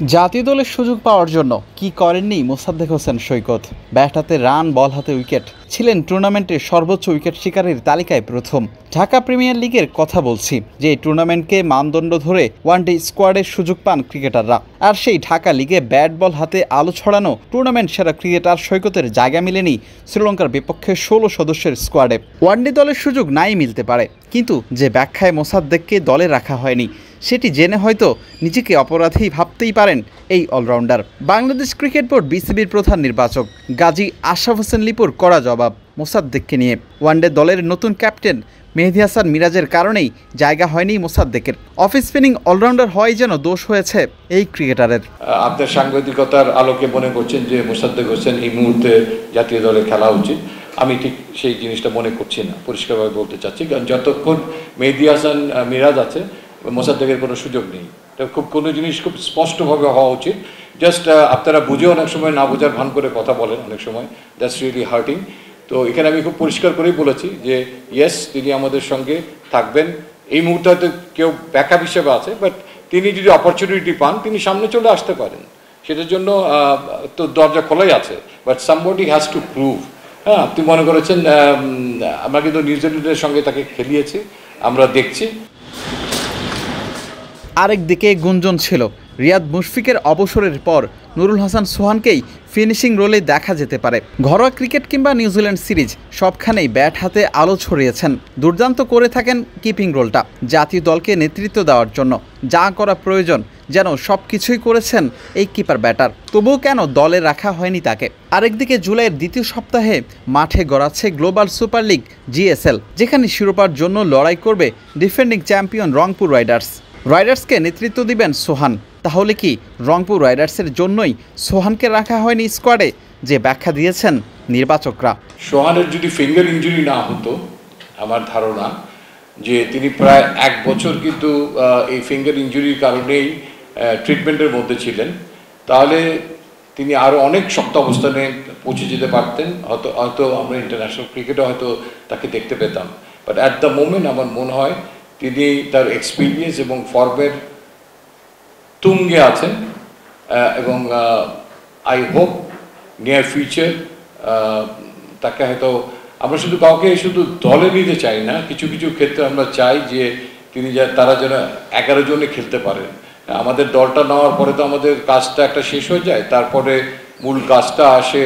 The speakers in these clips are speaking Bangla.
জাতীয় দলের সুযোগ পাওয়ার জন্য কি করেননি মোসাদ্দেক হোসেন সৈকত। ব্যাট হাতে রান, বল হাতে উইকেট, ছিলেন টুর্নামেন্টের সর্বোচ্চ উইকেট শিকারীর তালিকায় প্রথম। ঢাকা প্রিমিয়ার লিগের কথা বলছি, যে এই টুর্নামেন্টকে মানদণ্ড ধরে ওয়ানডে স্কোয়াডের সুযোগ পান ক্রিকেটাররা। আর সেই ঢাকা লিগে ব্যাট বল হাতে আলো ছড়ানো টুর্নামেন্ট সেরা ক্রিকেটার সৈকতের জায়গা মিলেনি শ্রীলঙ্কার বিপক্ষে 16 সদস্যের স্কোয়াডে। ওয়ানডে দলের সুযোগ নাই মিলতে পারে, কিন্তু যে ব্যাখ্যায় মোসাদ্দেককে দলে রাখা হয়নি সেটি জেনে হয়তো নিজেকে অপরাধী ভাবতেই পারেন এই অলরাউন্ডার। বাংলাদেশ ক্রিকেট বোর্ড বিসিবির প্রধান নির্বাচক গাজী আশরাফ হোসেন লিপুর কড়া জবাব মোসাদ্দেককে নিয়ে। ওয়ানডে দলের নতুন ক্যাপ্টেন মেহেদী হাসান মিরাজের কারণেই জায়গা হয়নি মোসাদ্দেকের। অফ স্পিনিং অলরাউন্ডার হয় যেন দোষ হয়েছে এই ক্রিকেটারের। আপনার সাংবাদিকতার আলোকে মনে করছেন যে মোসাদ্দেক হোসেন এই মুহূর্তে জাতীয় দলে খেলা উচিত, আমি ঠিক সেই জিনিসটা মনে করছি না, পরিষ্কারভাবে বলতে চাচ্ছি। কারণ যতক্ষণ মেহেদী হাসান মিরাজ আছে মোসাদ্দেকের কোনো সুযোগ নেই। খুব কোনো জিনিস খুব স্পষ্টভাবে হওয়া উচিত। জাস্ট আপনারা বুঝে অনেক সময় না বোঝার ভান করে কথা বলেন অনেক সময়, দ্যাটস রিয়েলি হার্টিং। তো এখানে আমি খুব পরিষ্কার করেই বলেছি যে ইয়েস, তিনি আমাদের সঙ্গে থাকবেন। এই মুহূর্তে হয়তো কেউ ব্যাকআপ হিসেবে আছে, বাট তিনি যদি অপরচুনিটি পান তিনি সামনে চলে আসতে পারেন, সেটার জন্য তো দরজা খোলাই আছে। But somebody has to prove. হ্যাঁ, আপনি মনে করেছেন আমরা কিন্তু নিউজিল্যান্ডের সঙ্গে তাকে খেলিয়েছি, আমরা দেখছি। আরেকদিকে গুঞ্জন ছিল রিয়াদ মুশফিকের অবসরের পর নুরুল হাসান সোহানকেই ফিনিশিং রোলে দেখা যেতে পারে। ঘরোয়া ক্রিকেট কিংবা নিউজিল্যান্ড সিরিজ সবখানেই ব্যাট হাতে আলো ছড়িয়েছেন, দুর্দান্ত করে থাকেন কিপিং রোলটা। জাতীয় দলকে নেতৃত্ব দেওয়ার জন্য যা করা প্রয়োজন যেন সব কিছুই করেছেন এই কিপার ব্যাটার। তবুও কেন দলে রাখা হয়নি তাকে? আরেকদিকে জুলাইয়ের দ্বিতীয় সপ্তাহে মাঠে গড়াচ্ছে গ্লোবাল সুপার লিগ GSL, যেখানে শিরোপার জন্য লড়াই করবে ডিফেন্ডিং চ্যাম্পিয়ন রংপুর রাইডার্সকে নেতৃত্ব দিবেন সোহান। তাহলে কি রংপুর রাইডার্সের জন্যই সোহানকে রাখা হয়নি স্কোয়াডে, যে ব্যাখ্যা দিয়েছেন নির্বাচকরা? সোহানের যদি ফিঙ্গার ইঞ্জুরি না হতো, আমার ধারণা যে তিনি প্রায় 1 বছর কিন্তু এই ফিঙ্গার ইঞ্জুরির কারণেই ট্রিটমেন্টের মধ্যে ছিলেন, তাহলে তিনি আরও অনেক শক্ত অবস্থানে পৌঁছে যেতে পারতেন। হয়তো আমরা ইন্টারন্যাশনাল ক্রিকেটে হয়তো তাকে দেখতে পেতাম। বাট অ্যাট দ্য মোমেন্ট আমার মনে হয় তিনি তার এক্সপিরিয়েন্স এবং ফর্মের তুঙ্গে আছেন, এবং আই হোপ নিয়ার ফিউচার তাকে হয়তো আমরা কাউকে শুধু দলে নিতে চাই না, কিছু কিছু ক্ষেত্রে আমরা চাই যে তারা যেন 11 জনে খেলতে পারেন। আমাদের দলটা নেওয়ার পরে তো আমাদের কাজটা একটা শেষ হয়ে যায়, তারপরে মূল কাজটা আসে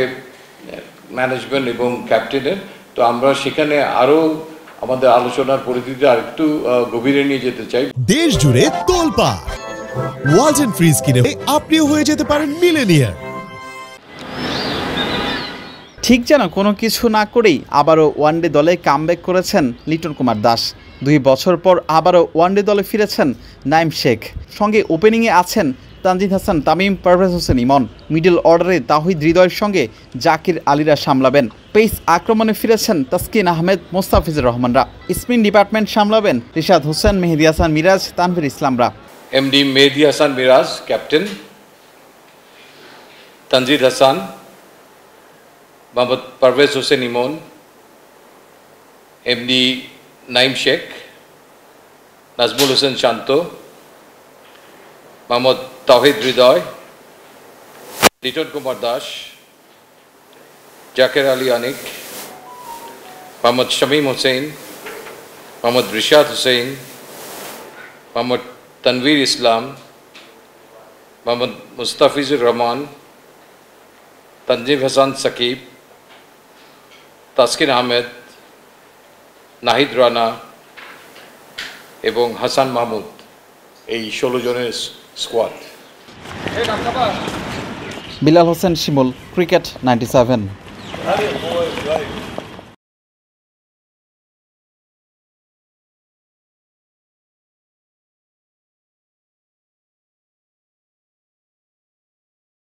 ম্যানেজমেন্ট এবং ক্যাপ্টেনের। তো আমরা সেখানে আরও আমাদের আলোচনার পরিধিতে আরেকটু গভীরে নিয়ে যেতে চাই। দেশ জুড়ে তোলপাড় ওয়ালটন ফ্রিজ কিনে আপনিও হয়ে যেতে পারেন মিলেনিয়ার। ঠিক যেন কোনো কিছু না করেই আবারও ওয়ানডে দলে কামব্যাক করেছেন লিটন কুমার দাস। 2 বছর পর আবারও ওয়ানডে দলে ফিরেছেন নাইম শেখ। সঙ্গে ওপেনিংয়ে আছেন তানজিদ হাসান তামিম, পারভেজ হোসেন ইমন। মিডল অর্ডারে তাহিদ হৃদয়ের সঙ্গে জাকির আলীরা সামলাবেন। পেস আক্রমণে ফিরেছেন তাসকিন আহমেদ, মোস্তাফিজুর রহমানরা। স্পিন ডিপার্টমেন্ট সামলাবেন রিশাদ হোসেন, মেহেদী হাসান মিরাজ, তানভীর ইসলামরা। MD মেহেদী হাসান মিরাজ ক্যাপ্টেন, তানজিদ হাসান, মোহাম্মদ পারভেজ হোসেন ইমন, MD নাইম শেখ, নাজমুল হোসেন শান্ত, মোহাম্মদ তাহিদ হৃদয়, লিটন কুমার দাস, জাকির আলী আনিক, মোহাম্মদ শামীম হোসেন, মোহাম্মদ রিশাদ হোসেন, মোহাম্মদ তানভীর ইসলাম, মোহাম্মদ মুস্তাফিজুর রহমান, তানজিম হাসান সাকিব, তাসকিন আহমেদ, নাহিদ রানা এবং হাসান মাহমুদ। এই 16 জনের স্কোয়াড। বিলাল হোসেন শিমুল, ক্রিকেট 97।